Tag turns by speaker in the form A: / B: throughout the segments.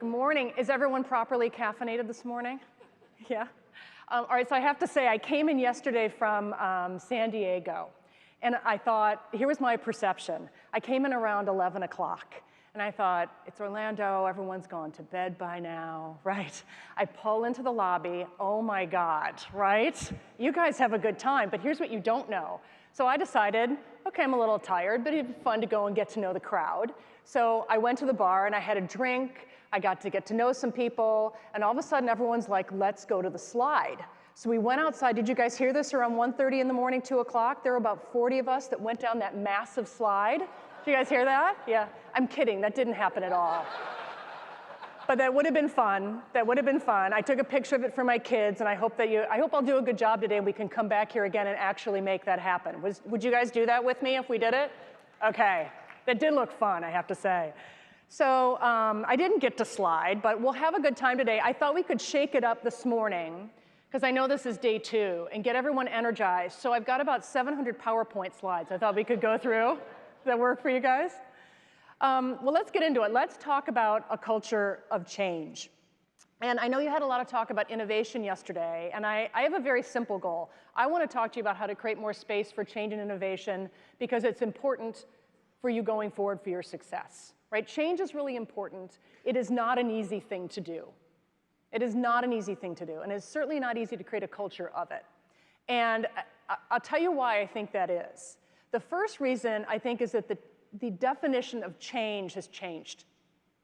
A: Good morning. Is everyone properly caffeinated this morning? Yeah? All right, so I have to say, I came in yesterday from San Diego, and I thought, here was my perception. I came in around 11 o'clock, and I thought, it's Orlando, everyone's gone to bed by now, right? I pull into the lobby, oh my God, right? You guys have a good time, but here's what you don't know. So I decided, okay, I'm a little tired, but it'd be fun to go and get to know the crowd. So I went to the bar and I had a drink. I got to get to know some people, and all of a sudden everyone's like, let's go to the slide. So we went outside. Did you guys hear this around 1:30 in the morning, 2 o'clock? There were about 40 of us that went down that massive slide. Did you guys hear that? Yeah, I'm kidding, that didn't happen at all. But that would have been fun. That would have been fun. I took a picture of it for my kids, and I hope I'll do a good job today and we can come back here again and actually make that happen. Would you guys do that with me if we did it? Okay, that did look fun, I have to say. So I didn't get to slide, but we'll have a good time today. I thought we could shake it up this morning, because I know this is day 2, and get everyone energized. So I've got about 700 PowerPoint slides I thought we could go through. Does that work for you guys? Well, let's get into it. Let's talk about a culture of change. And I know you had a lot of talk about innovation yesterday, and I have a very simple goal. I want to talk to you about how to create more space for change and innovation, because it's important for you going forward for your success. Right? Change is really important. It is not an easy thing to do. It is not an easy thing to do, and it's certainly not easy to create a culture of it. And I'll tell you why I think that is. The first reason, I think, is that the definition of change has changed,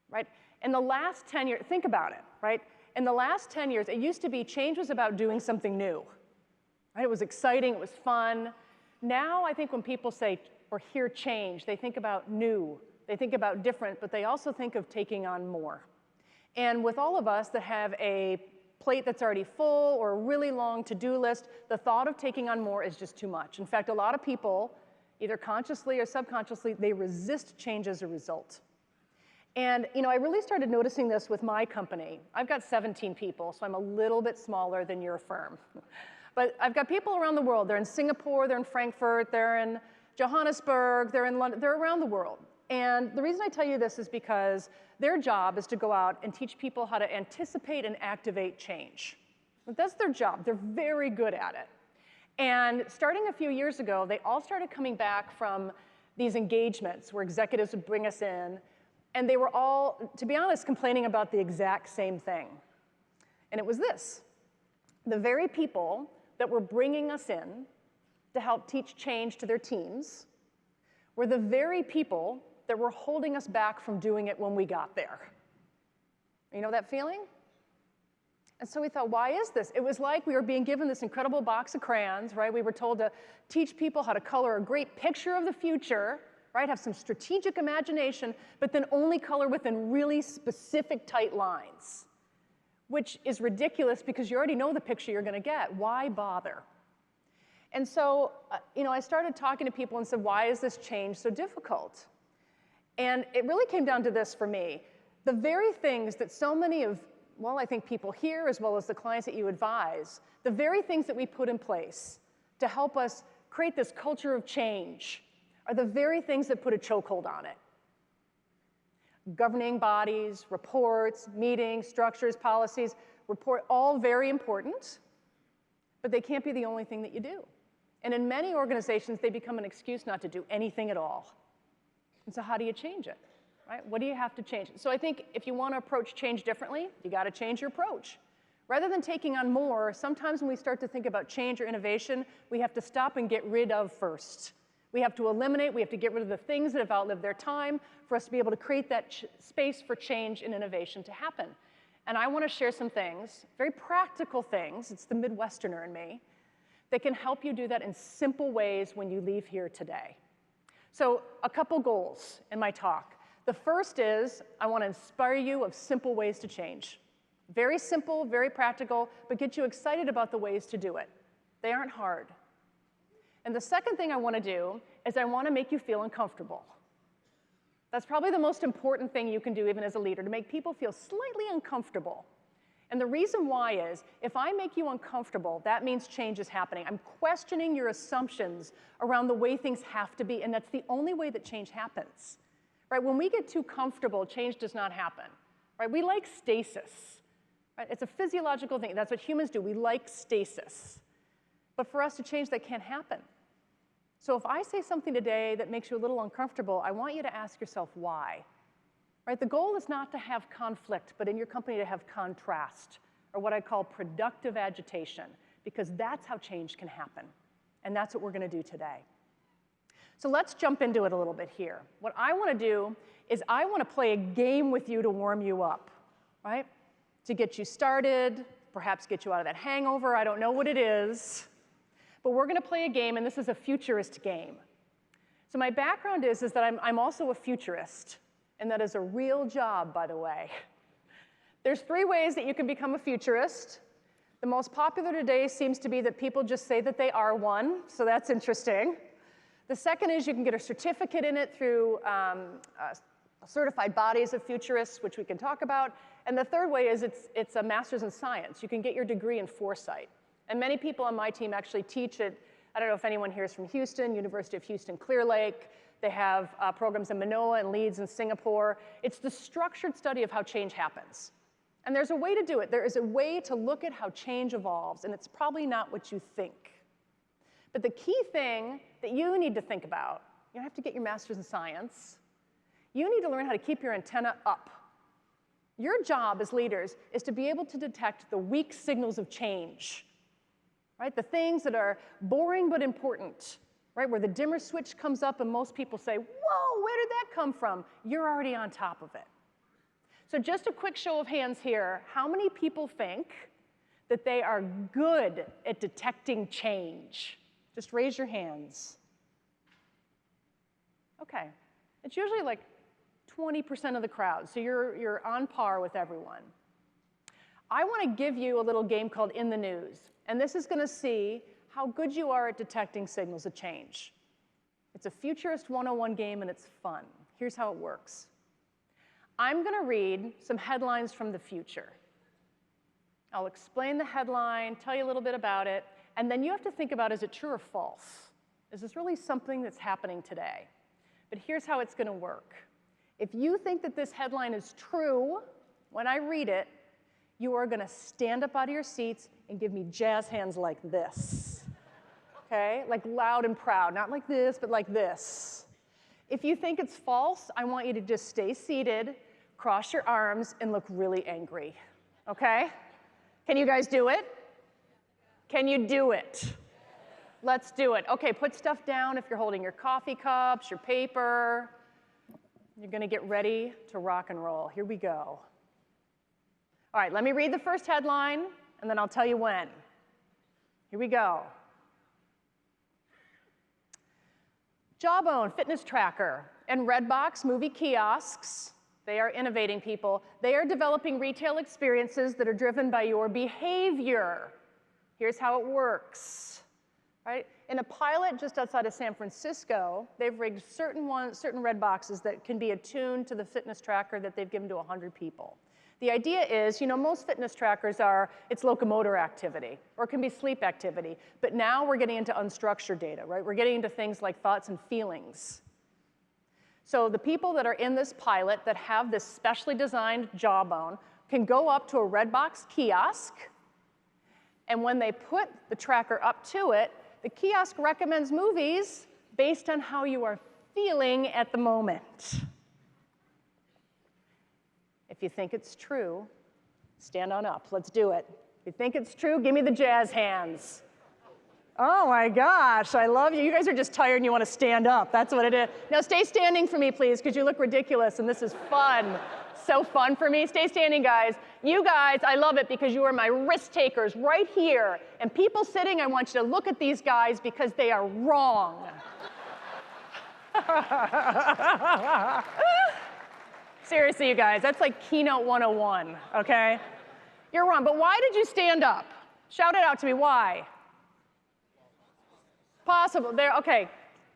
A: right? In the last 10 years, think about it, right? In the last 10 years, it used to be change was about doing something new, right? It was exciting, it was fun. Now, I think when people say or hear change, they think about new, they think about different, but they also think of taking on more. And with all of us that have a plate that's already full or a really long to-do list, the thought of taking on more is just too much. In fact, a lot of people, either consciously or subconsciously, they resist change as a result. And I really started noticing this with my company. I've got 17 people, so I'm a little bit smaller than your firm. But I've got people around the world. They're in Singapore, they're in Frankfurt, they're in Johannesburg, they're in London, they're around the world. And the reason I tell you this is because their job is to go out and teach people how to anticipate and activate change. That's their job. They're very good at it. And starting a few years ago, they all started coming back from these engagements where executives would bring us in, and they were all, to be honest, complaining about the exact same thing. And it was this: the very people that were bringing us in to help teach change to their teams were the very people that were holding us back from doing it when we got there. You know that feeling? And so we thought, why is this? It was like we were being given this incredible box of crayons, right? We were told to teach people how to color a great picture of the future, right? Have some strategic imagination, but then only color within really specific, tight lines, which is ridiculous because you already know the picture you're going to get. Why bother? And so, I started talking to people and said, why is this change so difficult? And it really came down to this for me. The very things that so many of, well, I think people here, as well as the clients that you advise, the very things that we put in place to help us create this culture of change are the very things that put a chokehold on it. Governing bodies, reports, meetings, structures, policies, all very important, but they can't be the only thing that you do. And in many organizations, they become an excuse not to do anything at all. And so how do you change it, right? What do you have to change? So I think if you want to approach change differently, you got to change your approach. Rather than taking on more, sometimes when we start to think about change or innovation, we have to stop and get rid of first. We have to eliminate, we have to get rid of the things that have outlived their time for us to be able to create that space for change and innovation to happen. And I want to share some things, very practical things, it's the Midwesterner in me, that can help you do that in simple ways when you leave here today. So a couple goals in my talk. The first is I want to inspire you of simple ways to change. Very simple, very practical, but get you excited about the ways to do it. They aren't hard. And the second thing I want to do is I want to make you feel uncomfortable. That's probably the most important thing you can do even as a leader, to make people feel slightly uncomfortable. And the reason why is, if I make you uncomfortable, that means change is happening. I'm questioning your assumptions around the way things have to be, and that's the only way that change happens. Right? When we get too comfortable, change does not happen. right? We like stasis, right? It's a physiological thing. That's what humans do. We like stasis. But for us to change, that can't happen. So if I say something today that makes you a little uncomfortable, I want you to ask yourself why. Right? The goal is not to have conflict, but in your company to have contrast, or what I call productive agitation, because that's how change can happen. And that's what we're going to do today. So let's jump into it a little bit here. What I want to do is I want to play a game with you to warm you up, right? To get you started, perhaps get you out of that hangover. I don't know what it is. But we're going to play a game, and this is a futurist game. So my background is that I'm also a futurist, and that is a real job, by the way. There's 3 ways that you can become a futurist. The most popular today seems to be that people just say that they are one, so that's interesting. The second is you can get a certificate in it through certified bodies of futurists, which we can talk about. And the third way is it's a master's in science. You can get your degree in foresight. And many people on my team actually teach it. I don't know if anyone here is from Houston, University of Houston, Clear Lake. They have programs in Manoa and Leeds and Singapore. It's the structured study of how change happens. And there's a way to do it. There is a way to look at how change evolves, and it's probably not what you think. But the key thing that you need to think about, you don't have to get your master's in science. You need to learn how to keep your antenna up. Your job as leaders is to be able to detect the weak signals of change. Right? The things that are boring but important, right? Where the dimmer switch comes up and most people say, whoa, where did that come from? You're already on top of it. So just a quick show of hands here. How many people think that they are good at detecting change? Just raise your hands. Okay. It's usually like 20% of the crowd, so you're on par with everyone. I want to give you a little game called In the News. And this is going to see how good you are at detecting signals of change. It's a Futurist 101 game, and it's fun. Here's how it works. I'm going to read some headlines from the future. I'll explain the headline, tell you a little bit about it, and then you have to think about, is it true or false? Is this really something that's happening today? But here's how it's going to work. If you think that this headline is true, when I read it, you are going to stand up out of your seats and give me jazz hands like this, okay? Like loud and proud, not like this, but like this. If you think it's false, I want you to just stay seated, cross your arms, and look really angry, okay? Can you guys do it? Can you do it? Let's do it. Okay, put stuff down if you're holding your coffee cups, your paper. You're going to get ready to rock and roll. Here we go. All right, let me read the first headline, and then I'll tell you when. Here we go. Jawbone fitness tracker and Redbox movie kiosks, they are innovating people. They are developing retail experiences that are driven by your behavior. Here's how it works. Right? In a pilot just outside of San Francisco, they've rigged certain red boxes that can be attuned to the fitness tracker that they've given to 100 people. The idea is, most fitness trackers it's locomotor activity, or it can be sleep activity. But now we're getting into unstructured data, right? We're getting into things like thoughts and feelings. So the people that are in this pilot that have this specially designed jawbone can go up to a Redbox kiosk, and when they put the tracker up to it, the kiosk recommends movies based on how you are feeling at the moment. If you think it's true, stand on up. Let's do it. If you think it's true, give me the jazz hands. Oh my gosh, I love you. You guys are just tired and you want to stand up. That's what it is. Now stay standing for me, please, because you look ridiculous and this is fun. So fun for me. Stay standing, guys. You guys, I love it because you are my risk takers right here. And people sitting, I want you to look at these guys because they are wrong. Seriously, you guys, that's like Keynote 101, okay? You're wrong, but why did you stand up? Shout it out to me, why? Possible, there, okay,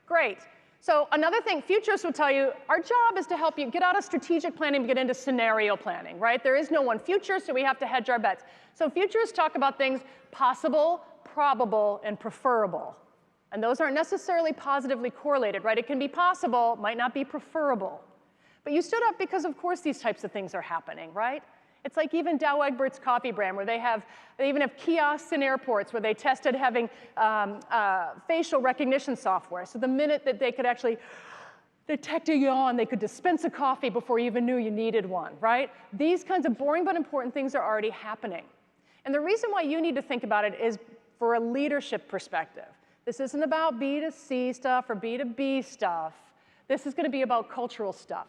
A: great. So another thing, futurists will tell you, our job is to help you get out of strategic planning and get into scenario planning, right? There is no one future, so we have to hedge our bets. So futurists talk about things possible, probable, and preferable. And those aren't necessarily positively correlated, right? It can be possible, might not be preferable. But you stood up because, of course, these types of things are happening, right? It's like even Dow Egbert's coffee brand, where they even have kiosks in airports where they tested having facial recognition software. So the minute that they could actually detect a yawn, they could dispense a coffee before you even knew you needed one, right? These kinds of boring but important things are already happening. And the reason why you need to think about it is for a leadership perspective. This isn't about B2C stuff or B2B stuff. This is going to be about cultural stuff,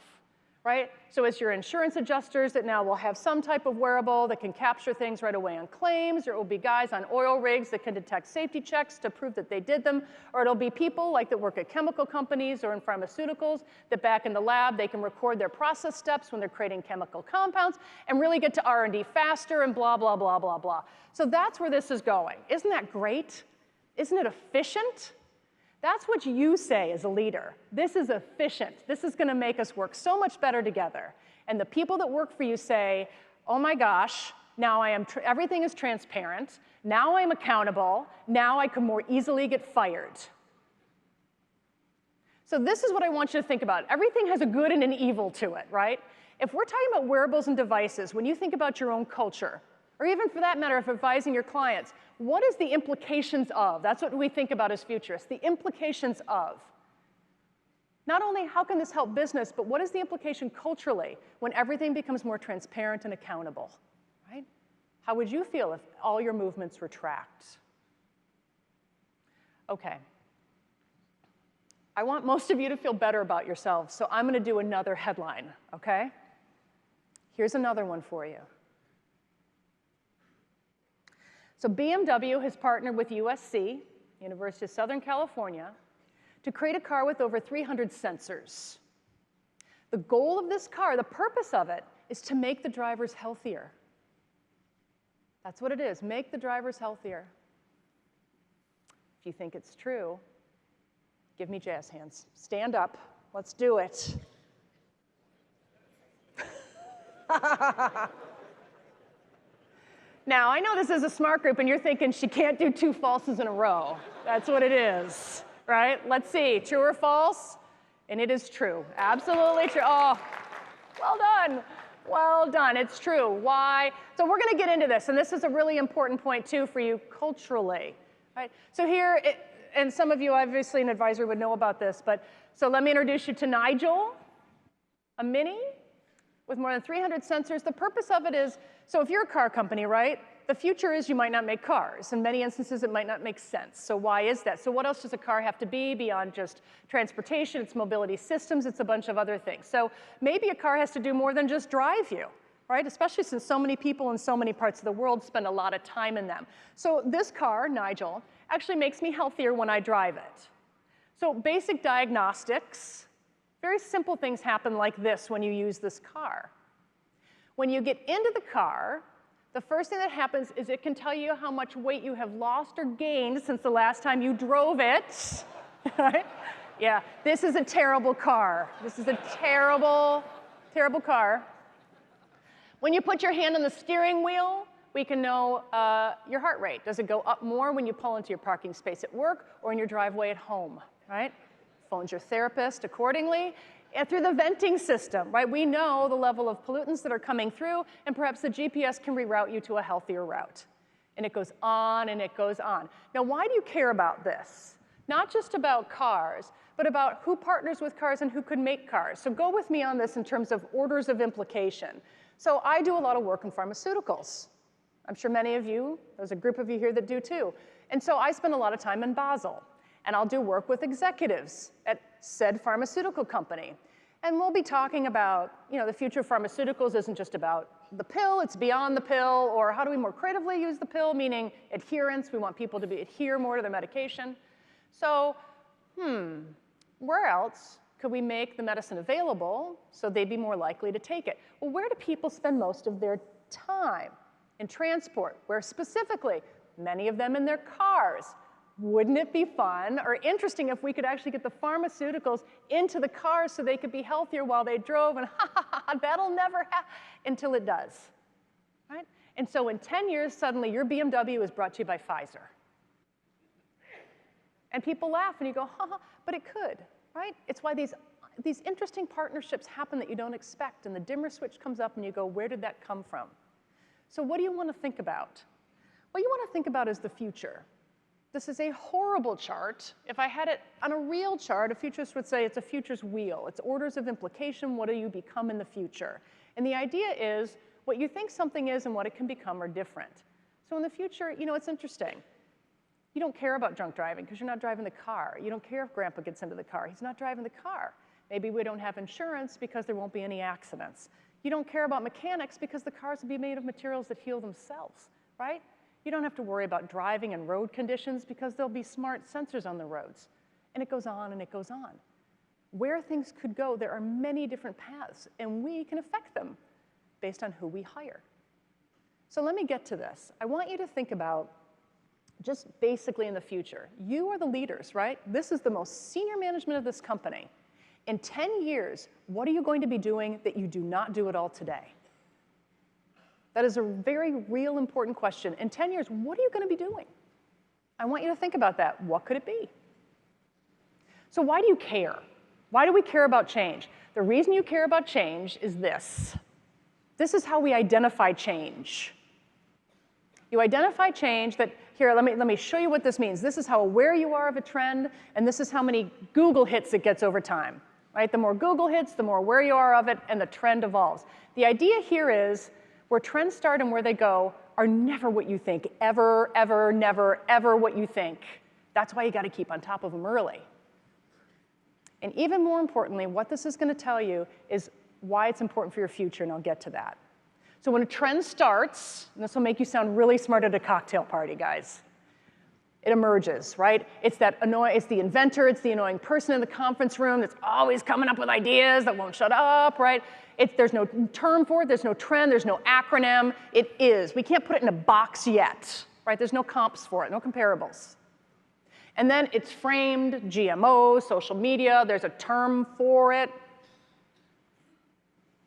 A: right? So it's your insurance adjusters that now will have some type of wearable that can capture things right away on claims, or it will be guys on oil rigs that can detect safety checks to prove that they did them, or it'll be people like that work at chemical companies or in pharmaceuticals that back in the lab, they can record their process steps when they're creating chemical compounds and really get to R&D faster and blah, blah, blah, blah, blah. So that's where this is going. Isn't that great? Isn't it efficient? That's what you say as a leader. This is efficient. This is going to make us work so much better together. And the people that work for you say, oh my gosh, now everything is transparent. Now I'm accountable. Now I can more easily get fired. So this is what I want you to think about. Everything has a good and an evil to it, right? If we're talking about wearables and devices, when you think about your own culture, or even for that matter, if advising your clients, what is the implications of? That's what we think about as futurists, the implications of. Not only how can this help business, but what is the implication culturally when everything becomes more transparent and accountable, right? How would you feel if all your movements were tracked? Okay. I want most of you to feel better about yourselves, so I'm going to do another headline, okay? Here's another one for you. So BMW has partnered with USC, University of Southern California, to create a car with over 300 sensors. The goal of this car, the purpose of it, is to make the drivers healthier. That's what it is, make the drivers healthier. If you think it's true, give me jazz hands. Stand up, let's do it. Now, I know this is a smart group, and you're thinking she can't do 2 falses in a row. That's what it is, right? Let's see, true or false? And it is true, absolutely true. Oh, well done, well done, it's true. Why? So we're gonna get into this, and this is a really important point too for you culturally, right? So here, and some of you, obviously an advisor would know about this, but so let me introduce you to Nigel, a Mini with more than 300 sensors. The purpose of it is, so if you're a car company, right, the future is you might not make cars. In many instances, it might not make sense. So why is that? So what else does a car have to be beyond just transportation? It's mobility systems. It's a bunch of other things. So maybe a car has to do more than just drive you, right? Especially since so many people in so many parts of the world spend a lot of time in them. So this car, Nigel, actually makes me healthier when I drive it. So basic diagnostics, very simple things happen like this when you use this car. When you get into the car, the first thing that happens is it can tell you how much weight you have lost or gained since the last time you drove it, right? Yeah, this is a terrible car. This is a terrible, terrible car. When you put your hand on the steering wheel, we can know your heart rate. Does it go up more when you pull into your parking space at work or in your driveway at home, right? Phones your therapist accordingly. And through the venting system, right? We know the level of pollutants that are coming through, and perhaps the GPS can reroute you to a healthier route. And it goes on and it goes on. Now, why do you care about this? Not just about cars, but about who partners with cars and who could make cars. So go with me on this in terms of orders of implication. So I do a lot of work in pharmaceuticals. I'm sure many of you, there's a group of you here that do too. And so I spend a lot of time in Basel. And I'll do work with executives at said pharmaceutical company. And we'll be talking about, the future of pharmaceuticals isn't just about the pill, it's beyond the pill, or how do we more creatively use the pill, meaning adherence. We want people to adhere more to their medication. So, where else could we make the medicine available so they'd be more likely to take it? Well, where do people spend most of their time? In transport. Where specifically? Many of them in their cars. Wouldn't it be fun or interesting if we could actually get the pharmaceuticals into the cars so they could be healthier while they drove, and that'll never happen until it does, right? And so in 10 years, suddenly your BMW is brought to you by Pfizer. And people laugh and you go, but it could, right? It's why these these interesting partnerships happen that you don't expect, and the dimmer switch comes up, and you go, where did that come from? So what do you want to think about? What you want to think about is the future. This is a horrible chart. If I had it on a real chart, a futurist would say it's a futures wheel. It's orders of implication. What do you become in the future? And the idea is what you think something is and what it can become are different. So in the future, you know, it's interesting. You don't care about drunk driving because you're not driving the car. You don't care if grandpa gets into the car. He's not driving the car. Maybe we don't have insurance because there won't be any accidents. You don't care about mechanics because the cars will be made of materials that heal themselves, right? You don't have to worry about driving and road conditions because there'll be smart sensors on the roads. And it goes on and it goes on. Where things could go, there are many different paths, and we can affect them based on who we hire. So let me get to this. I want you to think about just basically in the future. You are the leaders, right? This is the most senior management of this company. In 10 years, what are you going to be doing that you do not do at all today? That is a very real, important question. In 10 years, what are you going to be doing? I want you to think about that. What could it be? So why do you care? Why do we care about change? The reason you care about change is this. This is how we identify change. You identify change that, here, let me show you what this means. This is how aware you are of a trend, and this is how many Google hits it gets over time. Right? The more Google hits, the more aware you are of it, and the trend evolves. The idea here is where trends start and where they go are never what you think, ever, ever, never, ever what you think. That's why you got to keep on top of them early. And even more importantly, what this is going to tell you is why it's important for your future, and I'll get to that. So when a trend starts, and this will make you sound really smart at a cocktail party, guys, it emerges, right? It's the inventor, it's the annoying person in the conference room that's always coming up with ideas that won't shut up, right? There's no term for it, there's no trend, there's no acronym. It is. We can't put it in a box yet, right? There's no comps for it, no comparables. And then it's framed, GMO, social media, there's a term for it.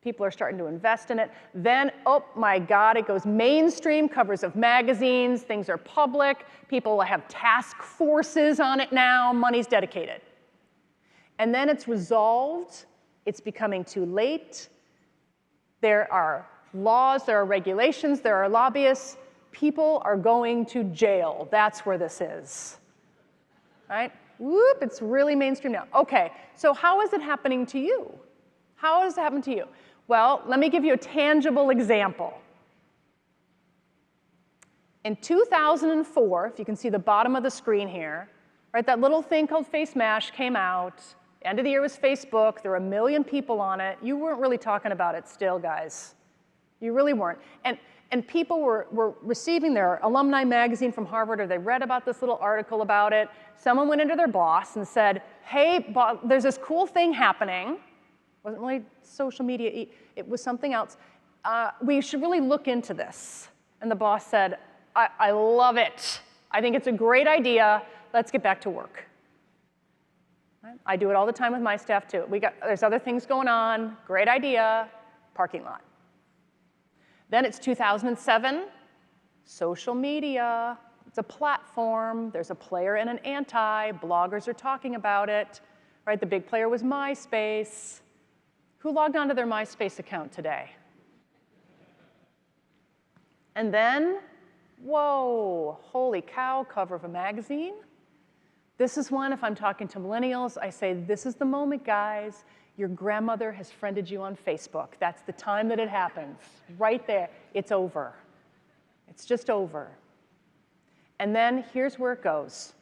A: People are starting to invest in it. Then, oh my God, it goes mainstream, covers of magazines, things are public, people have task forces on it now, money's dedicated. And then it's resolved, it's becoming too late. There are laws, there are regulations, there are lobbyists. People are going to jail. That's where this is. Right? Whoop, it's really mainstream now. Okay, so how is it happening to you? How does it happen to you? Well, let me give you a tangible example. In 2004, if you can see the bottom of the screen here, right, that little thing called Face Mash came out. End of the year was Facebook. There were 1 million people on it. You weren't really talking about it still, guys. You really weren't. And people were receiving their alumni magazine from Harvard, or they read about this little article about it. Someone went into their boss and said, hey, there's this cool thing happening. It wasn't really social media, it was something else. We should really look into this. And the boss said, I love it. I think it's a great idea. Let's get back to work. Right? I do it all the time with my staff too. There's other things going on, great idea, parking lot. Then it's 2007, social media. It's a platform. There's a player and an anti. Bloggers are talking about it. Right? The big player was MySpace. Who logged onto their MySpace account today? And then, whoa, holy cow, cover of a magazine. This is one, if I'm talking to millennials, I say, this is the moment, guys. Your grandmother has friended you on Facebook. That's the time that it happens. Right there, it's over. It's just over. And then here's where it goes.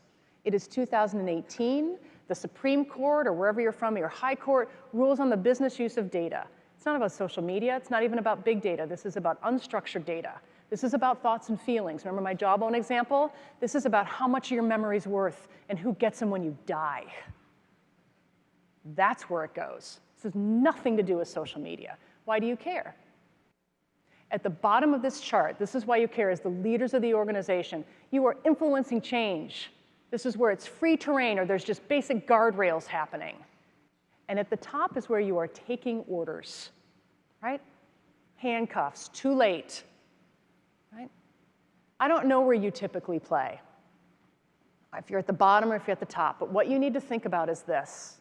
A: It is 2018. The Supreme Court, or wherever you're from, your high court, rules on the business use of data. It's not about social media. It's not even about big data. This is about unstructured data. This is about thoughts and feelings. Remember my Jawbone example? This is about how much your memory's worth and who gets them when you die. That's where it goes. This has nothing to do with social media. Why do you care? At the bottom of this chart, this is why you care as the leaders of the organization. You are influencing change. This is where it's free terrain, or there's just basic guardrails happening. And at the top is where you are taking orders, right? Handcuffs, too late, right? I don't know where you typically play, if you're at the bottom or if you're at the top, but what you need to think about is this.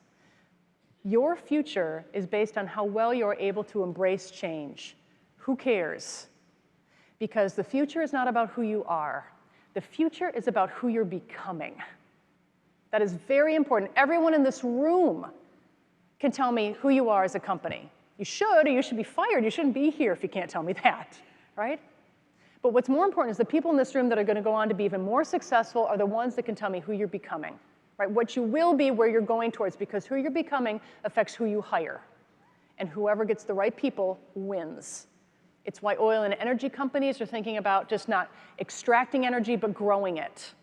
A: Your future is based on how well you're able to embrace change. Who cares? Because the future is not about who you are. The future is about who you're becoming. That is very important. Everyone in this room can tell me who you are as a company. You should, or you should be fired. You shouldn't be here if you can't tell me that, right? But what's more important is the people in this room that are going to go on to be even more successful are the ones that can tell me who you're becoming, right? What you will be, where you're going towards, because who you're becoming affects who you hire. And whoever gets the right people wins. It's why oil and energy companies are thinking about just not extracting energy, but growing it.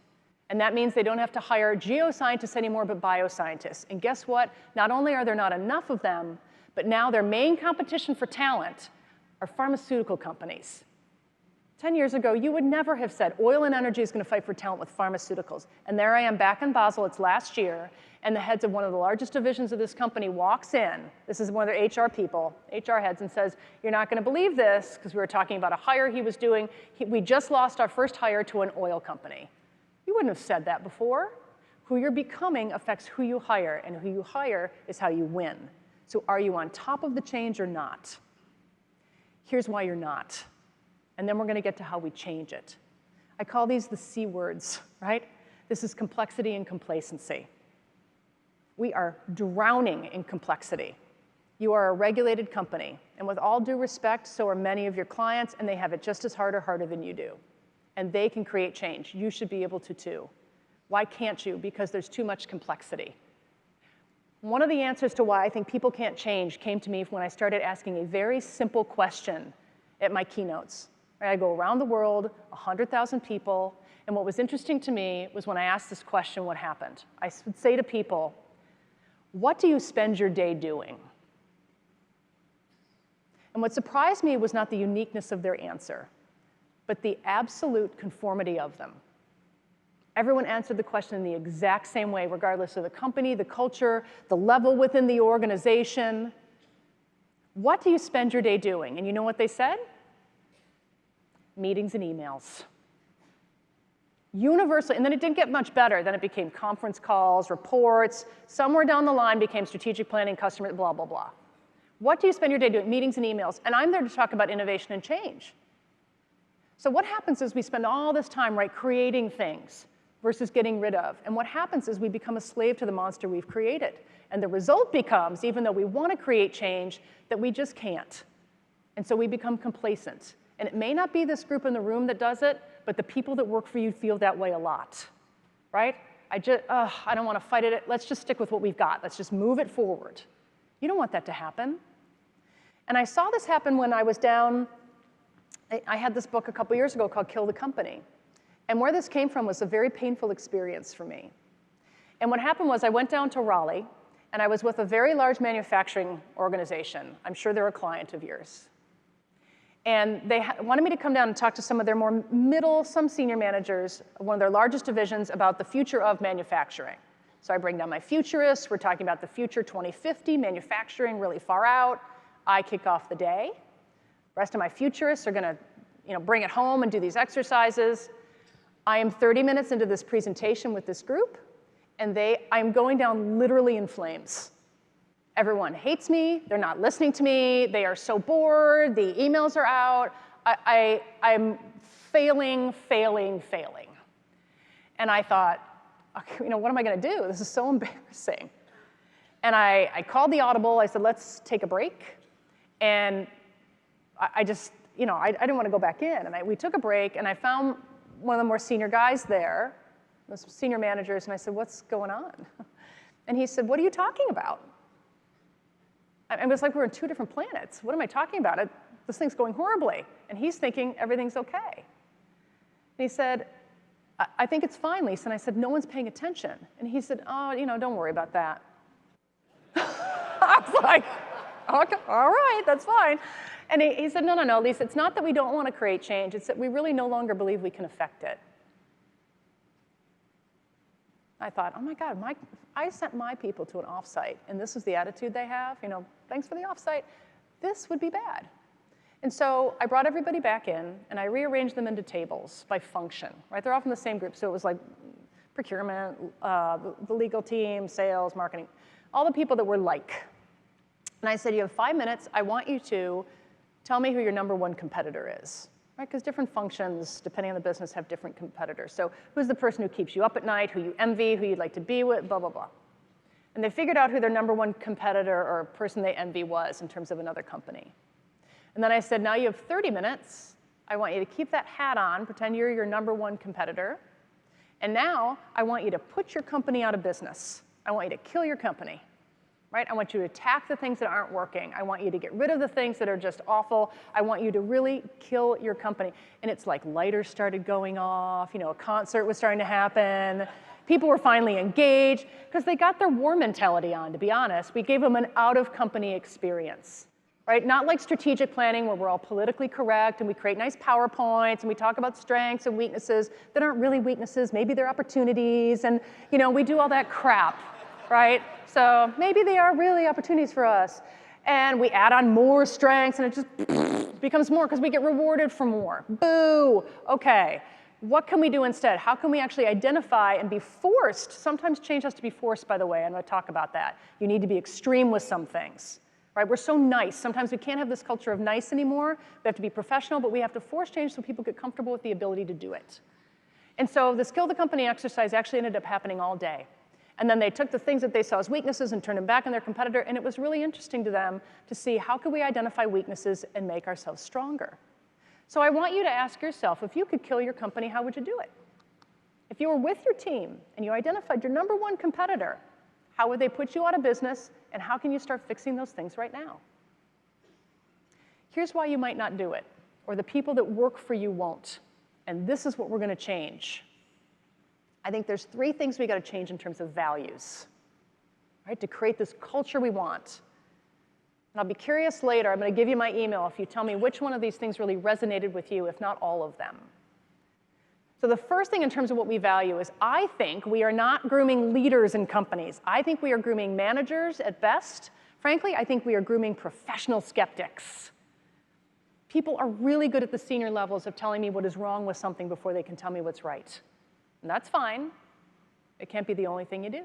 A: And that means they don't have to hire geoscientists anymore, but bioscientists. And guess what? Not only are there not enough of them, but now their main competition for talent are pharmaceutical companies. 10 years ago, you would never have said oil and energy is going to fight for talent with pharmaceuticals. And there I am back in Basel, it's last year, and the heads of one of the largest divisions of this company walks in, this is one of their HR people, HR heads, and says, you're not going to believe this, because we were talking about a hire he was doing. We just lost our first hire to an oil company. You wouldn't have said that before. Who you're becoming affects who you hire, and who you hire is how you win. So are you on top of the change or not? Here's why you're not. And then we're going to get to how we change it. I call these the C words, right? This is complexity and complacency. We are drowning in complexity. You are a regulated company. And with all due respect, so are many of your clients, and they have it just as hard or harder than you do. And they can create change. You should be able to too. Why can't you? Because there's too much complexity. One of the answers to why I think people can't change came to me when I started asking a very simple question at my keynotes. I go around the world, 100,000 people, and what was interesting to me was when I asked this question, what happened? I would say to people, what do you spend your day doing? And what surprised me was not the uniqueness of their answer, but the absolute conformity of them. Everyone answered the question in the exact same way, regardless of the company, the culture, the level within the organization. What do you spend your day doing? And you know what they said? Meetings and emails. Universally, and then it didn't get much better. Then it became conference calls, reports. Somewhere down the line became strategic planning, customer, blah, blah, blah. What do you spend your day doing? Meetings and emails. And I'm there to talk about innovation and change. So what happens is we spend all this time, right, creating things versus getting rid of. And what happens is we become a slave to the monster we've created. And the result becomes, even though we want to create change, that we just can't. And so we become complacent. And it may not be this group in the room that does it, but the people that work for you feel that way a lot, right? I don't want to fight it. Let's just stick with what we've got. Let's just move it forward. You don't want that to happen. And I saw this happen when I was down. I had this book a couple years ago called Kill the Company. And where this came from was a very painful experience for me. And what happened was I went down to Raleigh, and I was with a very large manufacturing organization. I'm sure they're a client of yours. And they wanted me to come down and talk to some of their more middle, some senior managers, one of their largest divisions, about the future of manufacturing. So I bring down my futurists. We're talking about the future 2050, manufacturing really far out. I kick off the day. The rest of my futurists are going to bring it home and do these exercises. I am 30 minutes into this presentation with this group, and I'm going down literally in flames. Everyone hates me. They're not listening to me. They are so bored. The emails are out. I'm failing. And I thought, okay, what am I going to do? This is so embarrassing. And I called the audible. I said, let's take a break. And I just, I didn't want to go back in. And we took a break, and I found one of the more senior guys there, those senior managers, and I said, what's going on? And he said, what are you talking about? It was like we're on two different planets. What am I talking about? This thing's going horribly. And he's thinking everything's okay. And he said, I think it's fine, Lisa. And I said, no one's paying attention. And he said, oh, don't worry about that. I was like, okay, all right, that's fine. And he said, no, Lisa, it's not that we don't want to create change. It's that we really no longer believe we can affect it. I thought, oh my God, I sent my people to an offsite, and this is the attitude they have. Thanks for the offsite. This would be bad. And so I brought everybody back in, and I rearranged them into tables by function. Right? They're all from the same group, so it was like procurement, the legal team, sales, marketing, all the people that were like. And I said, you have 5 minutes. I want you to tell me who your #1 competitor is. Right? Because different functions, depending on the business, have different competitors. So who's the person who keeps you up at night, who you envy, who you'd like to be with, blah, blah, blah. And they figured out who their #1 competitor or person they envy was in terms of another company. And then I said, now you have 30 minutes. I want you to keep that hat on, pretend you're your #1 competitor. And now I want you to put your company out of business. I want you to kill your company. Right? I want you to attack the things that aren't working. I want you to get rid of the things that are just awful. I want you to really kill your company. And it's like lighters started going off. A concert was starting to happen. People were finally engaged because they got their war mentality on, to be honest. We gave them an out-of-company experience. Right? Not like strategic planning where we're all politically correct and we create nice PowerPoints and we talk about strengths and weaknesses that aren't really weaknesses. Maybe they're opportunities. And we do all that crap. Right? So maybe they are really opportunities for us. And we add on more strengths, and it just becomes more because we get rewarded for more. Boo! OK, what can we do instead? How can we actually identify and be forced? Sometimes change has to be forced, by the way. I'm going to talk about that. You need to be extreme with some things. Right? We're so nice. Sometimes we can't have this culture of nice anymore. We have to be professional, but we have to force change so people get comfortable with the ability to do it. And so the Skill the Company exercise actually ended up happening all day. And then they took the things that they saw as weaknesses and turned them back on their competitor. And it was really interesting to them to see how could we identify weaknesses and make ourselves stronger. So I want you to ask yourself, if you could kill your company, how would you do it? If you were with your team and you identified your #1 competitor, how would they put you out of business? And how can you start fixing those things right now? Here's why you might not do it, or the people that work for you won't. And this is what we're going to change. I think there's 3 things we got to change in terms of values, right, to create this culture we want. And I'll be curious later. I'm going to give you my email if you tell me which one of these things really resonated with you, if not all of them. So the first thing in terms of what we value is I think we are not grooming leaders in companies. I think we are grooming managers at best. Frankly, I think we are grooming professional skeptics. People are really good at the senior levels of telling me what is wrong with something before they can tell me what's right. And that's fine. It can't be the only thing you do.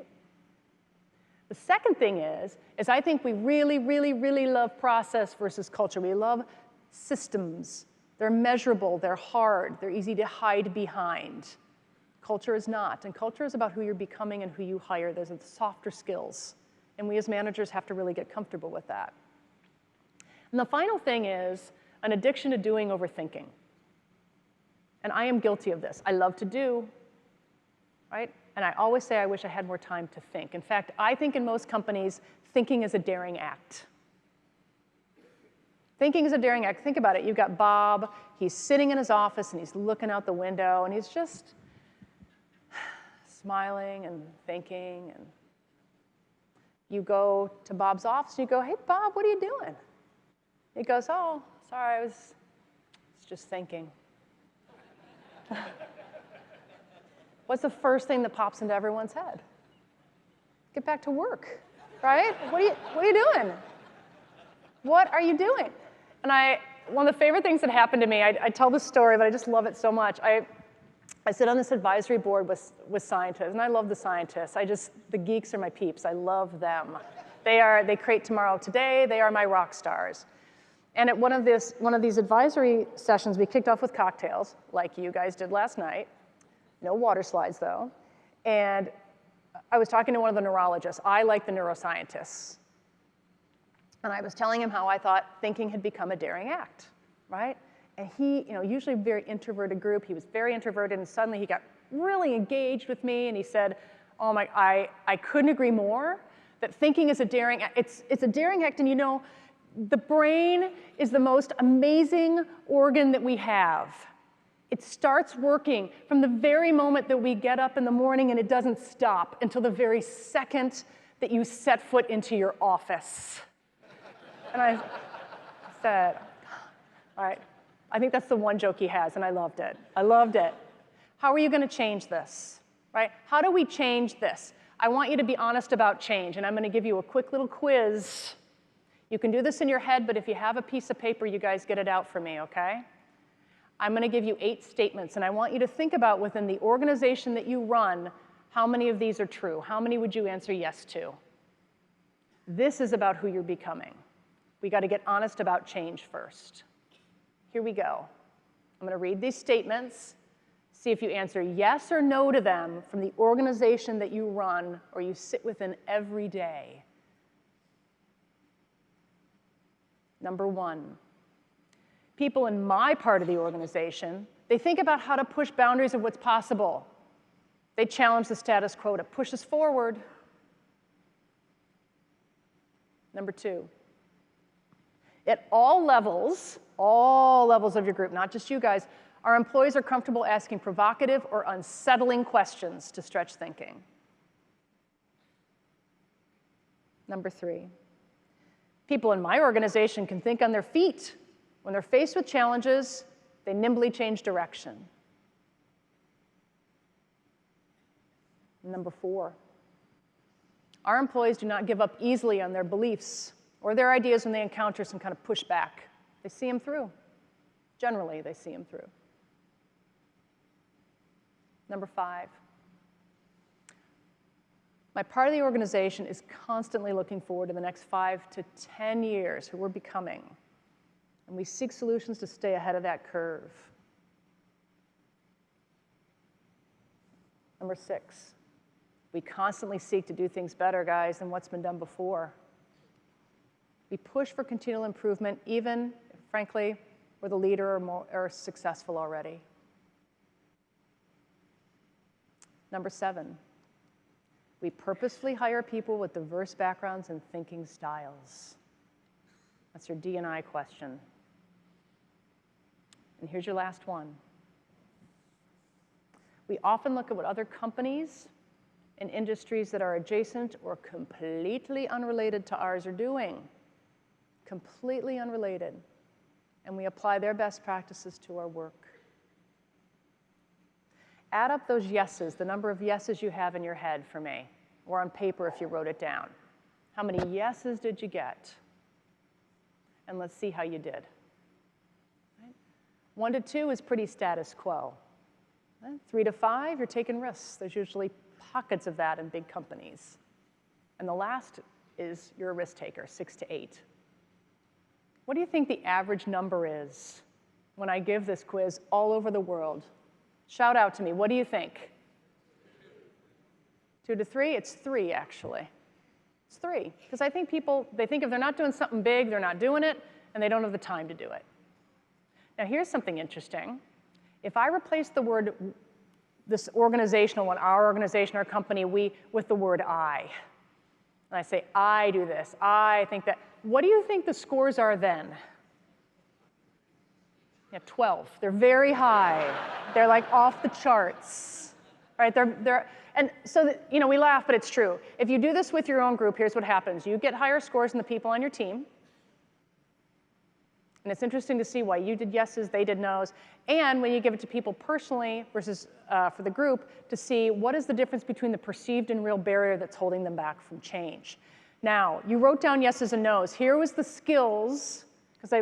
A: The second thing is I think we really, really, really love process versus culture. We love systems. They're measurable. They're hard. They're easy to hide behind. Culture is not. And culture is about who you're becoming and who you hire. Those are the softer skills. And we as managers have to really get comfortable with that. And the final thing is an addiction to doing over thinking. And I am guilty of this. I love to do. Right? And I always say I wish I had more time to think. In fact, I think in most companies, thinking is a daring act. Thinking is a daring act. Think about it. You've got Bob. He's sitting in his office, and he's looking out the window, and he's just smiling and thinking. And you go to Bob's office, and you go, hey, Bob, what are you doing? He goes, oh, sorry, I was just thinking. What's the first thing that pops into everyone's head? Get back to work, right? What are you doing? What are you doing? And one of the favorite things that happened to me, I tell this story, but I just love it so much. I sit on this advisory board with scientists, and I love the scientists. The geeks are my peeps. I love them. They create tomorrow today. They are my rock stars. And at one of these advisory sessions, we kicked off with cocktails, like you guys did last night. No water slides, though. And I was talking to one of the neurologists. I like the neuroscientists. And I was telling him how I thought thinking had become a daring act, right? And he, usually a very introverted group, he was very introverted, and suddenly he got really engaged with me, and he said, oh my, I couldn't agree more that thinking is a daring act. It's a daring act, and the brain is the most amazing organ that we have. It starts working from the very moment that we get up in the morning, and it doesn't stop until the very second that you set foot into your office. And I said, all right, I think that's the one joke he has, and I loved it. I loved it. How are you going to change this, right? How do we change this? I want you to be honest about change, and I'm going to give you a quick little quiz. You can do this in your head, but if you have a piece of paper, you guys get it out for me, okay? I'm going to give you 8 statements, and I want you to think about within the organization that you run, how many of these are true? How many would you answer yes to? This is about who you're becoming. We got to get honest about change first. Here we go. I'm going to read these statements. See if you answer yes or no to them from the organization that you run or you sit within every day. Number one, people in my part of the organization, they think about how to push boundaries of what's possible. They challenge the status quo to push us forward. Number two, at all levels of your group, not just you guys, our employees are comfortable asking provocative or unsettling questions to stretch thinking. Number three, people in my organization can think on their feet. When they're faced with challenges, they nimbly change direction. Number four, our employees do not give up easily on their beliefs or their ideas when they encounter some kind of pushback. They see them through. Generally, they see them through. Number five, my part of the organization is constantly looking forward to the next 5 to 10 years, who we're becoming. And we seek solutions to stay ahead of that curve. Number six, we constantly seek to do things better, guys, than what's been done before. We push for continual improvement, even if, frankly, we're the leader or successful already. Number seven, we purposefully hire people with diverse backgrounds and thinking styles. That's your D&I question. And here's your last one. We often look at what other companies in industries that are adjacent or completely unrelated to ours are doing. Completely unrelated. And we apply their best practices to our work. Add up those yeses, the number of yeses you have in your head for me, or on paper if you wrote it down. How many yeses did you get? And let's see how you did. Right? 1 to 2 is pretty status quo. 3 to 5, you're taking risks. There's usually pockets of that in big companies. And the last is you're a risk taker, 6 to 8. What do you think the average number is when I give this quiz all over the world? Shout out to me. What do you think? 2 to 3? It's 3, actually. It's 3. Because I think people, they think if they're not doing something big, they're not doing it, and they don't have the time to do it. Now, here's something interesting. If I replace the word, this organizational one, our organization, our company, we, with the word I, and I say, I do this, I think that, what do you think the scores are then? Yeah, 12. They're very high. They're like off the charts, right? And so, we laugh, but it's true. If you do this with your own group, here's what happens. You get higher scores than the people on your team. And it's interesting to see why you did yeses, they did nos. And when you give it to people personally versus for the group, to see what is the difference between the perceived and real barrier that's holding them back from change. Now, you wrote down yeses and nos. Here was the skills, because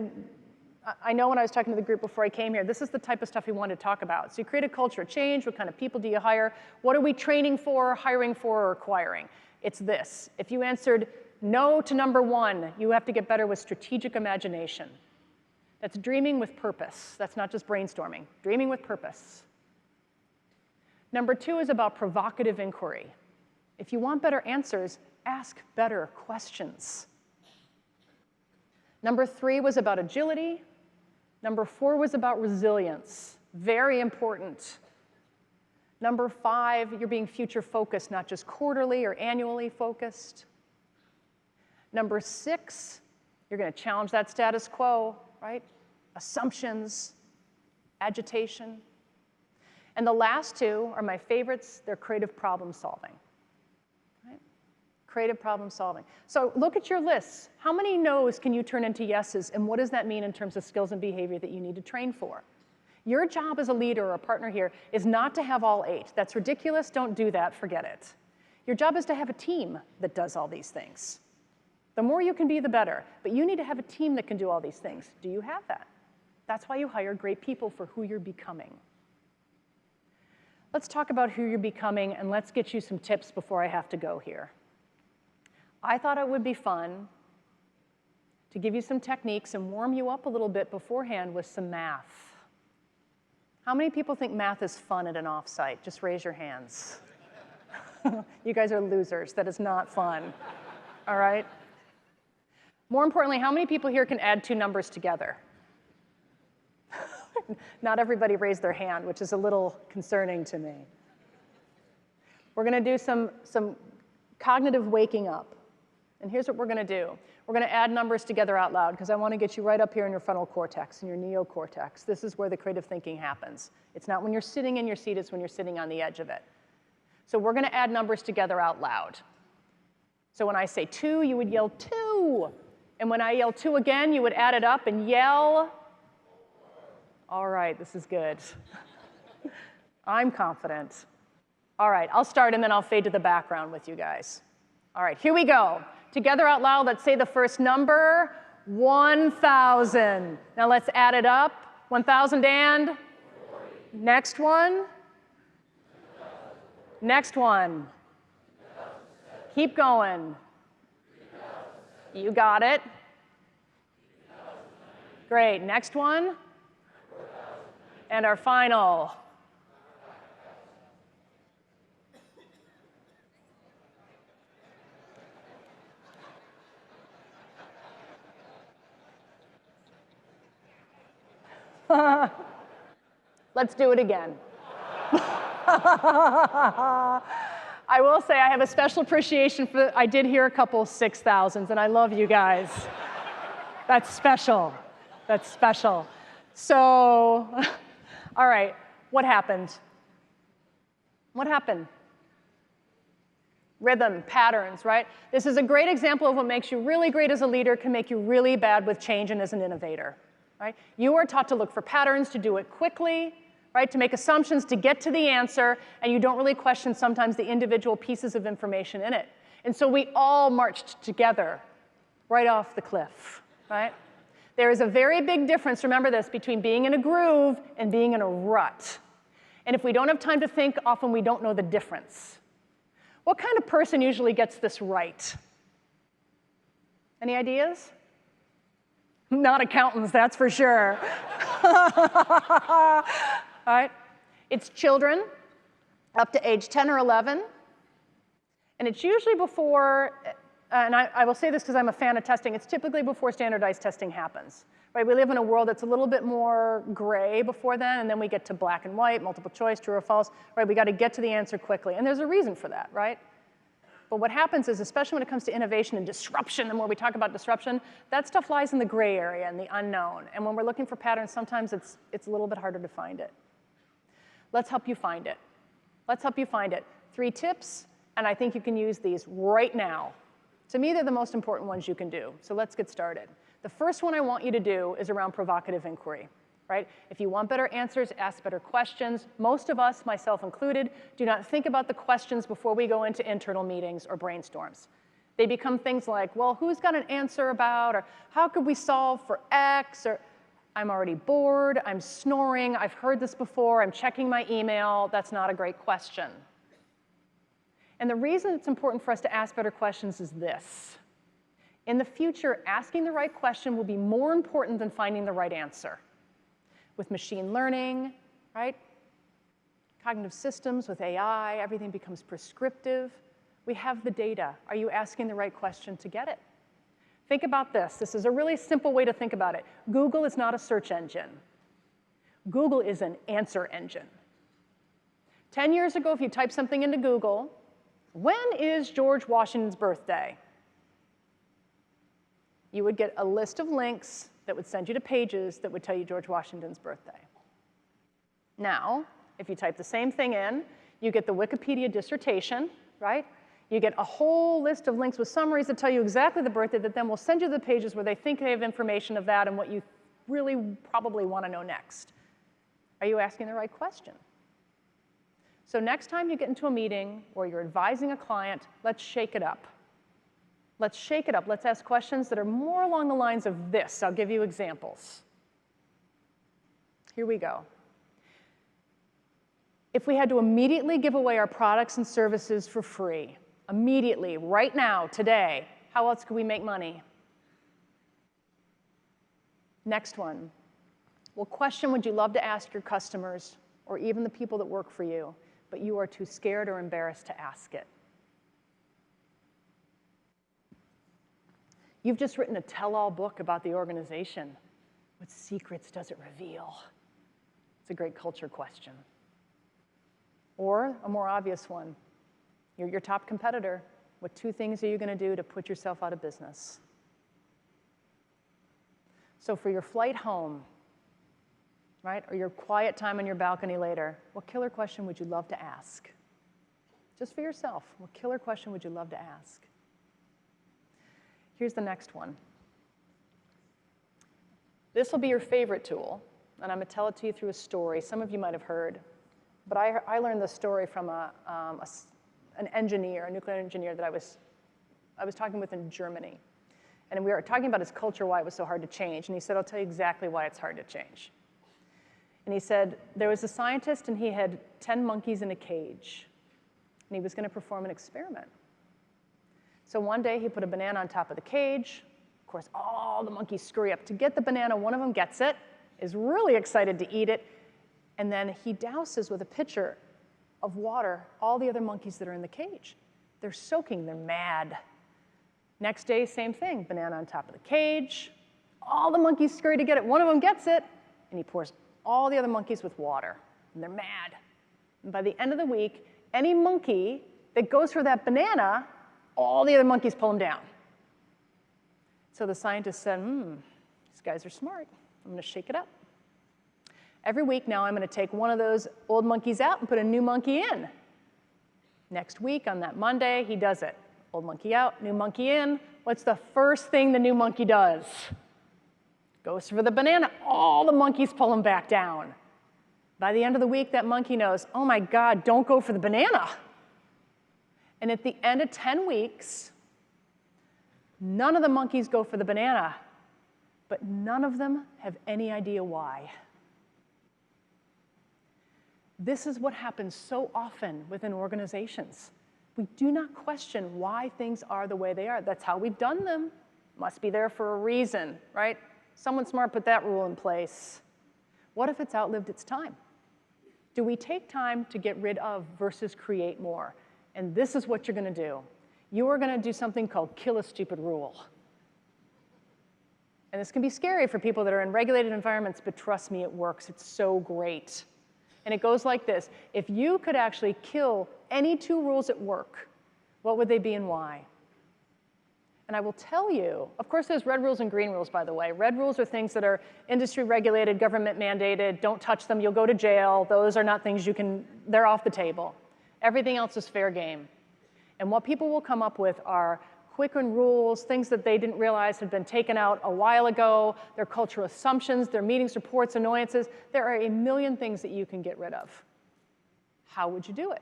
A: I know when I was talking to the group before I came here, this is the type of stuff we wanted to talk about. So you create a culture of change. What kind of people do you hire? What are we training for, hiring for, or acquiring? It's this. If you answered no to number 1, you have to get better with strategic imagination. That's dreaming with purpose. That's not just brainstorming. Dreaming with purpose. Number 2 is about provocative inquiry. If you want better answers, ask better questions. Number 3 was about agility. Number 4 was about resilience. Very important. Number 5, you're being future focused, not just quarterly or annually focused. Number 6, you're going to challenge that status quo, right? Assumptions, agitation. And the last 2 are my favorites. They're creative problem solving. Right? Creative problem solving. So look at your lists. How many no's can you turn into yeses? And what does that mean in terms of skills and behavior that you need to train for? Your job as a leader or a partner here is not to have all 8. That's ridiculous. Don't do that. Forget it. Your job is to have a team that does all these things. The more you can be, the better. But you need to have a team that can do all these things. Do you have that? That's why you hire great people for who you're becoming. Let's talk about who you're becoming, and let's get you some tips before I have to go here. I thought it would be fun to give you some techniques and warm you up a little bit beforehand with some math. How many people think math is fun at an offsite? Just raise your hands. You guys are losers. That is not fun. All right? More importantly, how many people here can add two numbers together? Not everybody raised their hand, which is a little concerning to me. We're going to do some cognitive waking up. And here's what we're going to do. We're going to add numbers together out loud, because I want to get you right up here in your frontal cortex, in your neocortex. This is where the creative thinking happens. It's not when you're sitting in your seat, it's when you're sitting on the edge of it. So we're going to add numbers together out loud. So when I say 2, you would yell 2. And when I yell 2 again, you would add it up and yell. All right, this is good. I'm confident. All right, I'll start and then I'll fade to the background with you guys. All right, here we go. Together out loud, let's say the first number, 1,000. Now let's add it up. 1,000 and? 40. Next one. Next one. Keep going. You got it. Great, next one. And our final. Let's do it again. I will say I have a special appreciation for, I did hear a couple 6,000s, and I love you guys. That's special. That's special. So, all right, what happened? What happened? Rhythm, patterns, right? This is a great example of what makes you really great as a leader can make you really bad with change and as an innovator, right? You are taught to look for patterns, to do it quickly, right? To make assumptions, to get to the answer, and you don't really question sometimes the individual pieces of information in it. And so we all marched together right off the cliff, right? There is a very big difference, remember this, between being in a groove and being in a rut. And if we don't have time to think, often we don't know the difference. What kind of person usually gets this right? Any ideas? Not accountants, that's for sure. All right, it's children up to age 10 or 11, and it's usually before, and I will say this because I'm a fan of testing, it's typically before standardized testing happens, right? We live in a world that's a little bit more gray before then, and then we get to black and white, multiple choice, true or false, right? We got to get to the answer quickly, and there's a reason for that, right? But what happens is, especially when it comes to innovation and disruption, the more we talk about disruption, that stuff lies in the gray area and the unknown, and when we're looking for patterns, sometimes it's a little bit harder to find it. Let's help you find it. Let's help you find it. 3 tips, and I think you can use these right now. To me, they're the most important ones you can do. So let's get started. The first one I want you to do is around provocative inquiry, right? If you want better answers, ask better questions. Most of us, myself included, do not think about the questions before we go into internal meetings or brainstorms. They become things like, well, who's got an answer about, or how could we solve for X, or I'm already bored, I'm snoring, I've heard this before, I'm checking my email. That's not a great question. And the reason it's important for us to ask better questions is this. In the future, asking the right question will be more important than finding the right answer. With machine learning, right? Cognitive systems, with AI, everything becomes prescriptive. We have the data. Are you asking the right question to get it? Think about this. This is a really simple way to think about it. Google is not a search engine. Google is an answer engine. 10 years ago, if you type something into Google, when is George Washington's birthday? You would get a list of links that would send you to pages that would tell you George Washington's birthday. Now, if you type the same thing in, you get the Wikipedia dissertation, right? You get a whole list of links with summaries that tell you exactly the birthday that then will send you to the pages where they think they have information of that and what you really probably want to know next. Are you asking the right question? So next time you get into a meeting or you're advising a client, let's shake it up. Let's shake it up. Let's ask questions that are more along the lines of this. I'll give you examples. Here we go. If we had to immediately give away our products and services for free, immediately, right now, today, how else could we make money? Next one. What question would you love to ask your customers or even the people that work for you, but you are too scared or embarrassed to ask it? You've just written a tell-all book about the organization. What secrets does it reveal? It's a great culture question. Or a more obvious one. You're your top competitor. What 2 things are you going to do to put yourself out of business? So for your flight home, right, or your quiet time on your balcony later, what killer question would you love to ask? Just for yourself, what killer question would you love to ask? Here's the next one. This will be your favorite tool, and I'm going to tell it to you through a story. Some of you might have heard, but I learned this story from an engineer, a nuclear engineer that I was talking with in Germany. And we were talking about his culture, why it was so hard to change. And he said, I'll tell you exactly why it's hard to change. And he said, there was a scientist, and he had 10 monkeys in a cage. And he was going to perform an experiment. So one day, he put a banana on top of the cage. Of course, all the monkeys scurry up to get the banana. One of them gets it, is really excited to eat it. And then he douses with a pitcher of water all the other monkeys that are in the cage. They're soaking. They're mad. Next day, same thing. Banana on top of the cage. All the monkeys scurry to get it. One of them gets it, and he pours all the other monkeys with water. And they're mad. And by the end of the week, any monkey that goes for that banana, all the other monkeys pull him down. So the scientist said, these guys are smart. I'm going to shake it up. Every week now, I'm going to take one of those old monkeys out and put a new monkey in. Next week, on that Monday, he does it. Old monkey out, new monkey in. What's the first thing the new monkey does? Goes for the banana. All the monkeys pull him back down. By the end of the week, that monkey knows, oh my God, don't go for the banana. And at the end of 10 weeks, none of the monkeys go for the banana, but none of them have any idea why. This is what happens so often within organizations. We do not question why things are the way they are. That's how we've done them. Must be there for a reason, right? Someone smart put that rule in place. What if it's outlived its time? Do we take time to get rid of versus create more? And this is what you're going to do. You are going to do something called kill a stupid rule. And this can be scary for people that are in regulated environments, but trust me, it works. It's so great. And it goes like this. If you could actually kill any 2 rules at work, what would they be and why? And I will tell you, of course, there's red rules and green rules, by the way. Red rules are things that are industry regulated, government mandated. Don't touch them. You'll go to jail. Those are not things you can, they're off the table. Everything else is fair game. And what people will come up with are quick-win rules, things that they didn't realize had been taken out a while ago, their cultural assumptions, their meetings, reports, annoyances. There are a million things that you can get rid of. How would you do it?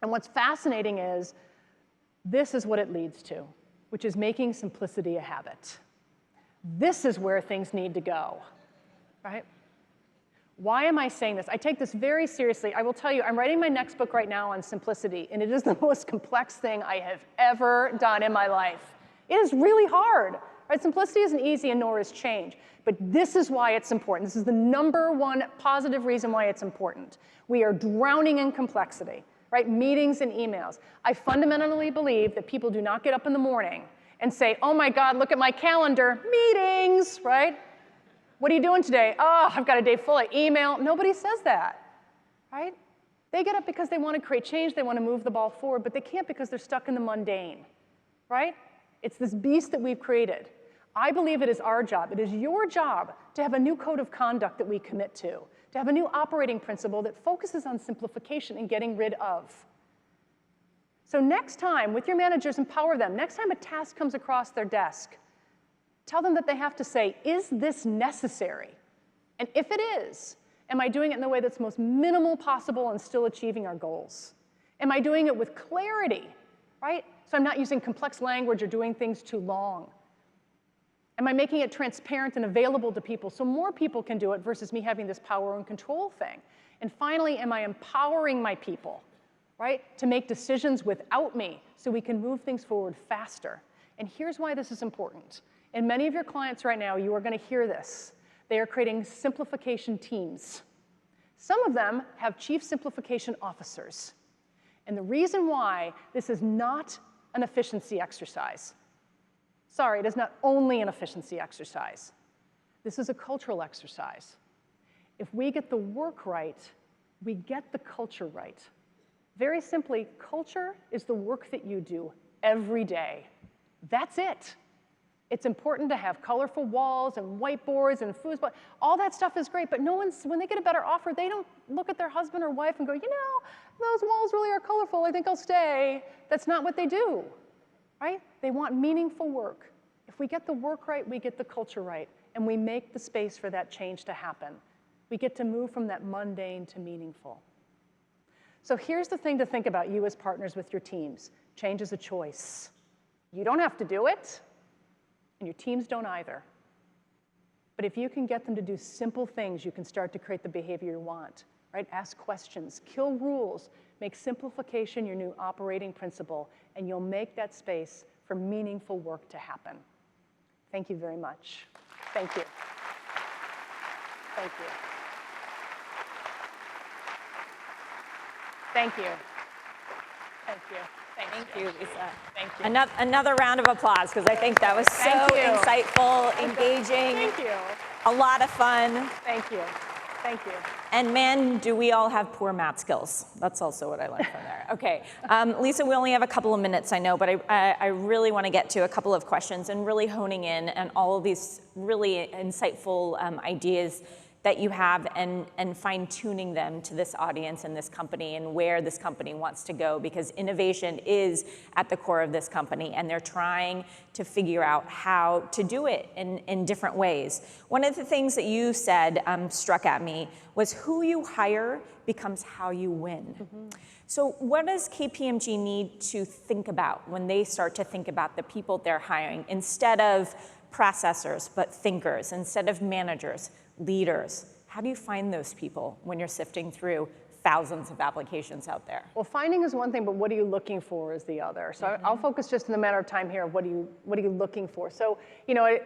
A: And what's fascinating is this is what it leads to, which is making simplicity a habit. This is where things need to go, right? Why am I saying this? I take this very seriously. I will tell you, I'm writing my next book right now on simplicity, and it is the most complex thing I have ever done in my life. It is really hard. Right? Simplicity isn't easy, and nor is change. But this is why it's important. This is the #1 positive reason why it's important. We are drowning in complexity, right? Meetings and emails. I fundamentally believe that people do not get up in the morning and say, oh my God, look at my calendar, meetings, right? What are you doing today? Oh, I've got a day full of email. Nobody says that, right? They get up because they want to create change, they want to move the ball forward, but they can't because they're stuck in the mundane, right? It's this beast that we've created. I believe it is our job, it is your job to have a new code of conduct that we commit to have a new operating principle that focuses on simplification and getting rid of. So next time, with your managers, empower them. Next time a task comes across their desk, tell them that they have to say, is this necessary? And if it is, am I doing it in the way that's most minimal possible and still achieving our goals? Am I doing it with clarity, right? So I'm not using complex language or doing things too long. Am I making it transparent and available to people so more people can do it versus me having this power and control thing? And finally, am I empowering my people, right, to make decisions without me so we can move things forward faster? And here's why this is important. And many of your clients right now, you are going to hear this. They are creating simplification teams. Some of them have chief simplification officers. And the reason why this is not an efficiency exercise. Sorry, it is not only an efficiency exercise. This is a cultural exercise. If we get the work right, we get the culture right. Very simply, culture is the work that you do every day. That's it. It's important to have colorful walls and whiteboards and foosball. All that stuff is great, but no one's, when they get a better offer, they don't look at their husband or wife and go, you know, those walls really are colorful, I think I'll stay. That's not what they do, right? They want meaningful work. If we get the work right, we get the culture right, and we make the space for that change to happen. We get to move from that mundane to meaningful. So here's the thing to think about, you as partners with your teams. Change is a choice. You don't have to do it, and your teams don't either. But if you can get them to do simple things, you can start to create the behavior you want, right? Ask questions, kill rules, make simplification your new operating principle, and you'll make that space for meaningful work to happen. Thank you very much. Thank you. Thank you. Thank you. Thank you.
B: Thank you, Lisa.
A: Thank you.
B: Another round of applause, because I think that was so insightful, engaging.
A: Thank you.
B: A lot of fun.
A: Thank you. Thank you.
B: And man, do we all have poor math skills. That's also what I learned from there. Okay, Lisa, we only have a couple of minutes, I know, but I really want to get to a couple of questions and really honing in on all of these really insightful ideas that you have and fine-tuning them to this audience and this company and where this company wants to go, because innovation is at the core of this company, and they're trying to figure out how to do it in different ways. One of the things that you said struck at me was who you hire becomes how you win. Mm-hmm. So what does KPMG need to think about when they start to think about the people they're hiring, instead of processors, but thinkers, instead of managers, leaders? How do you find those people when you're sifting through thousands of applications out there?
A: Well, finding is one thing, but what are you looking for is the other. So I'll focus just in the matter of time here of what are you looking for. So, you know,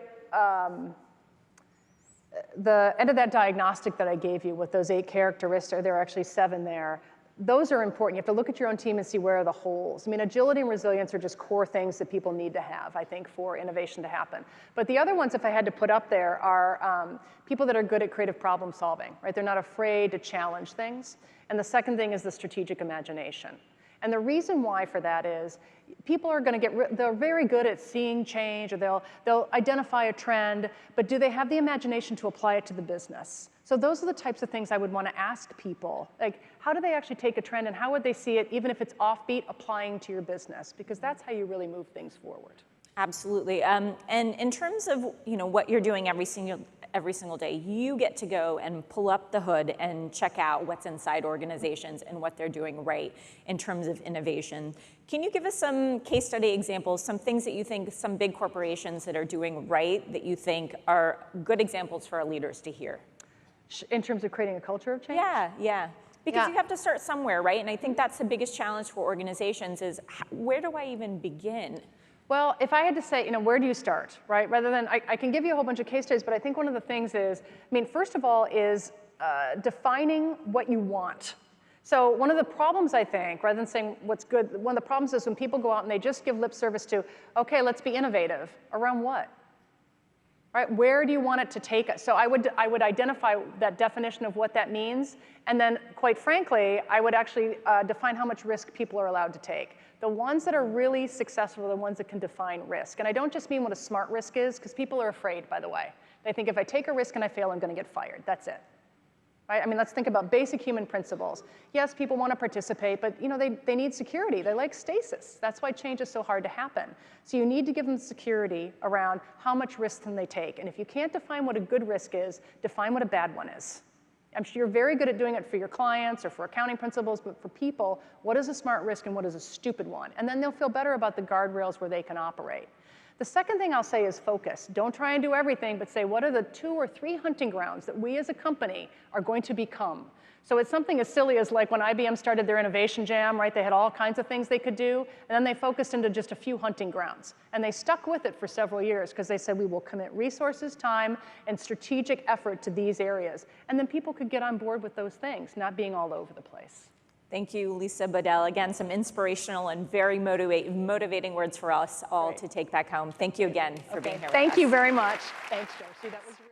A: the end of that diagnostic that I gave you with those 8 characteristics, there are actually 7 there. Those are important. You have to look at your own team and see where are the holes. I mean, agility and resilience are just core things that people need to have, I think, for innovation to happen. But the other ones, if I had to put up there, are people that are good at creative problem solving, right? They're not afraid to challenge things. And the second thing is the strategic imagination. And the reason why for that is people are going to they're very good at seeing change, or they'll identify a trend, but do they have the imagination to apply it to the business? So those are the types of things I would want to ask people. Like, how do they actually take a trend, and how would they see it, even if it's offbeat, applying to your business? Because that's how you really move things forward.
B: Absolutely. And in terms of what you're doing every single day, you get to go and pull up the hood and check out what's inside organizations and what they're doing right in terms of innovation. Can you give us some case study examples, some things that you think, some big corporations that are doing right that you think are good examples for our leaders to hear?
A: In terms of creating a culture of change?
B: Yeah. Because you have to start somewhere, right? And I think that's the biggest challenge for organizations is, where do I even begin?
A: Well, if I had to say, where do you start, right? Rather than, I can give you a whole bunch of case studies, but I think one of the things is, first of all, is defining what you want. So one of the problems, I think, rather than saying what's good, one of the problems is when people go out and they just give lip service to, okay, let's be innovative. Around what? Right? Where do you want it to take us? So I would identify that definition of what that means, and then, quite frankly, I would actually define how much risk people are allowed to take. The ones that are really successful are the ones that can define risk. And I don't just mean what a smart risk is, because people are afraid, by the way. They think if I take a risk and I fail, I'm going to get fired. That's it. Right? Let's think about basic human principles. Yes, people want to participate, but they need security. They like stasis. That's why change is so hard to happen. So you need to give them security around how much risk can they take. And if you can't define what a good risk is, define what a bad one is. I'm sure you're very good at doing it for your clients or for accounting principles, but for people, what is a smart risk and what is a stupid one? And then they'll feel better about the guardrails where they can operate. The second thing I'll say is focus. Don't try and do everything, but say, what are the 2 or 3 hunting grounds that we as a company are going to become? So it's something as silly as like when IBM started their innovation jam, right? They had all kinds of things they could do, and then they focused into just a few hunting grounds. And they stuck with it for several years because they said, we will commit resources, time, and strategic effort to these areas. And then people could get on board with those things, not being all over the place.
B: Thank you, Lisa Bodell. Again, some inspirational and very motivating words for us all to take back home. Thank you again for being here with us.
A: Thank you very much. Thanks, Josie. That was